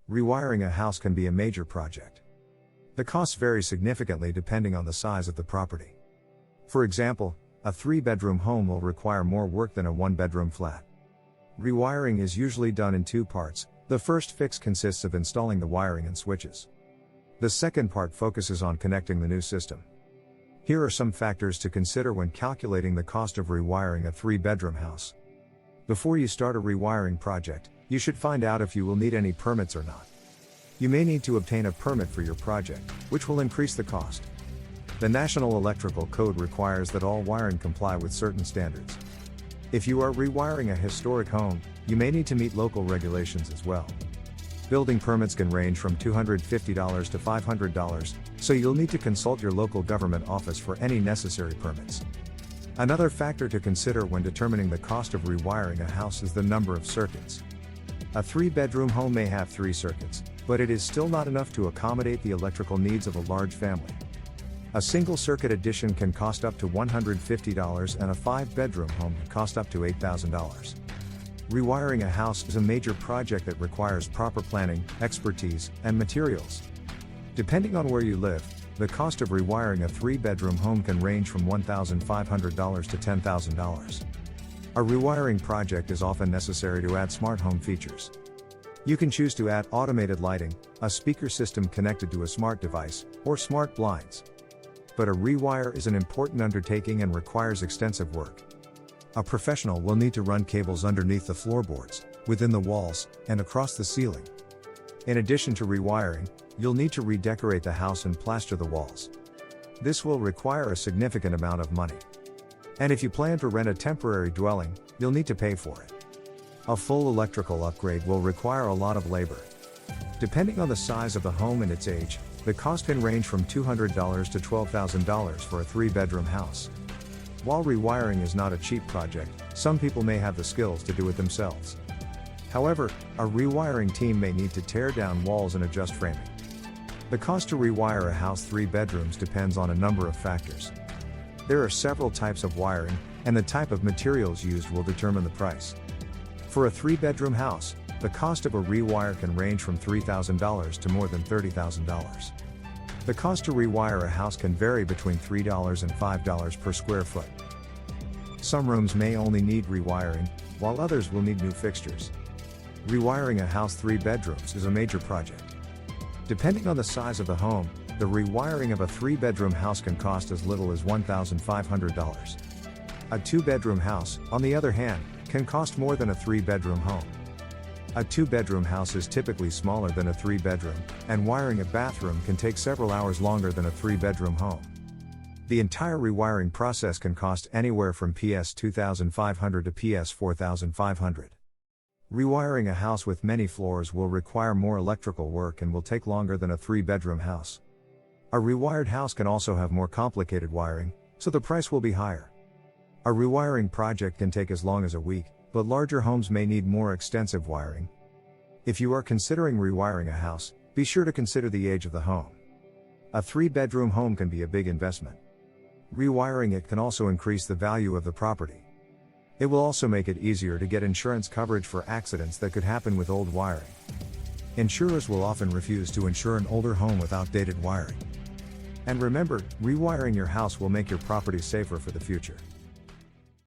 Rewiring a house can be a major project. The costs vary significantly depending on the size of the property. For example, a 3-bedroom home will require more work than a 1-bedroom flat. Rewiring is usually done in 2 parts. The first fix consists of installing the wiring and switches. The second part focuses on connecting the new system. Here are some factors to consider when calculating the cost of rewiring a 3-bedroom house. Before you start a rewiring project, you should find out if you will need any permits or not. You may need to obtain a permit for your project, which will increase the cost. The National Electrical Code requires that all wiring comply with certain standards. If you are rewiring a historic home, you may need to meet local regulations as well. Building permits can range from $250 to $500, so you'll need to consult your local government office for any necessary permits. Another factor to consider when determining the cost of rewiring a house is the number of circuits. A 3-bedroom home may have 3 circuits, but it is still not enough to accommodate the electrical needs of a large family. A single circuit addition can cost up to $150 and a 5-bedroom home can cost up to $8,000. Rewiring a house is a major project that requires proper planning, expertise, and materials. Depending on where you live, the cost of rewiring a 3-bedroom home can range from $1,500 to $10,000. A rewiring project is often necessary to add smart home features. You can choose to add automated lighting, a speaker system connected to a smart device, or smart blinds. But a rewire is an important undertaking and requires extensive work. A professional will need to run cables underneath the floorboards, within the walls, and across the ceiling. In addition to rewiring, you'll need to redecorate the house and plaster the walls. This will require a significant amount of money. And if you plan to rent a temporary dwelling, you'll need to pay for it. A full electrical upgrade will require a lot of labor. Depending on the size of the home and its age, the cost can range from $200 to $12,000 for a 3-bedroom house. While rewiring is not a cheap project, some people may have the skills to do it themselves. However, a rewiring team may need to tear down walls and adjust framing. The cost to rewire a house 3 bedrooms depends on a number of factors. There are several types of wiring, and the type of materials used will determine the price. For a 3-bedroom house, the cost of a rewire can range from $3,000 to more than $30,000. The cost to rewire a house can vary between $3 and $5 per square foot. Some rooms may only need rewiring, while others will need new fixtures. Rewiring a house 3 bedrooms is a major project. Depending on the size of the home, the rewiring of a 3-bedroom house can cost as little as $1,500. A 2-bedroom house, on the other hand, can cost more than a 3-bedroom home. A 2-bedroom house is typically smaller than a 3-bedroom, and wiring a bathroom can take several hours longer than a 3-bedroom home. The entire rewiring process can cost anywhere from PS $2,500 to PS $4,500. Rewiring a house with many floors will require more electrical work and will take longer than a 3-bedroom house. A rewired house can also have more complicated wiring, so the price will be higher. A rewiring project can take as long as a week, but larger homes may need more extensive wiring. If you are considering rewiring a house, be sure to consider the age of the home. A 3-bedroom home can be a big investment. Rewiring it can also increase the value of the property. It will also make it easier to get insurance coverage for accidents that could happen with old wiring. Insurers will often refuse to insure an older home with outdated wiring. And remember, rewiring your house will make your property safer for the future.